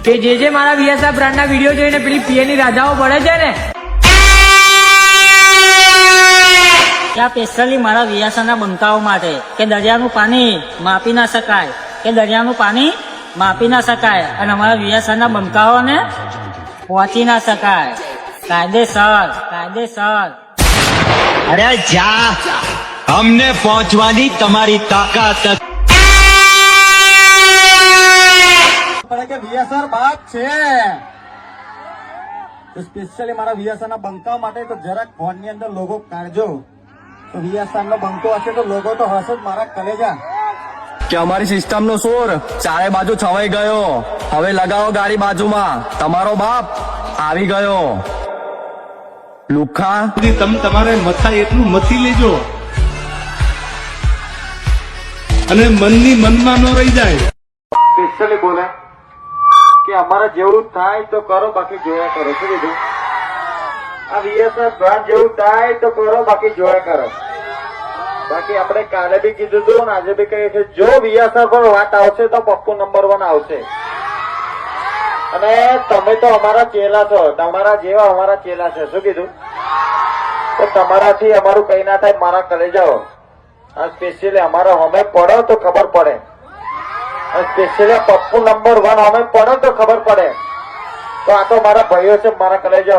કે જે મારા વીએસઆર બ્રાન્ડના વિડીયો જોઈને પેલી પીએની રાજાઓ પડે છે ને, ત્યાં સ્પેશિયલી મારા વીએસઆરના બંકાઓ માટે કે દરિયાનું પાણી માપી ના શકાય, કે દરિયાનું પાણી માપી ના શકાય અને અમારા વીએસઆરના બંકાઓને પહોંચી ના શકાય. કાયદેસર કાયદેસર. અરે જા, અમને પહોંચવાની તમારી તાકાત કે વીએસઆર બાગ છે તો સ્પેશિયલી મારા વીએસઆર ના બંકા માટે તો જરાક ફોન ની અંદર લોગો કાઢજો. તો વીએસઆર નો બંકો હશે તો લોગો તો હશે જ મારા કલેજા. કે અમારી સિસ્ટમ નો સૂર ચારે બાજુ છવાઈ ગયો. હવે લગાવો ગાડી બાજુમાં, તમારો બાપ આવી ગયો. લુખા તમે તમારે મથાય એટલું મથી લેજો અને મનની મનમાં ન રહી જાય. સ્પેશિયલી બોલે કે અમારા જેવું થાય તો કરો, બાકી જોયા કરો. શું કીધું? આ વીએસઆર બ્રાન્ડ જેવું થાય તો કરો, બાકી જોયા કરો. બાકી આપણે કાલે બી કીધું હતું ને આજે બી કહીએ છીએ, જો વીએસઆર પર વાત આવશે તો પપ્પુ નંબર 1 આવશે. અને તમે તો અમારા ચેલા છો, તમારા જેવા અમારા ચેલા છે. શું કીધું? તો તમારાથી અમારું કઈ ના થાય મારા કલેજાઓ. આ સ્પેશિયલી અમારા હમે પડો તો ખબર પડે, સ્પેશિયલી પપ્પુ નંબર 1 અમે પડો તો ખબર પડે. તો આ તો મારા ભાઈઓ છે, મારા કલેજા.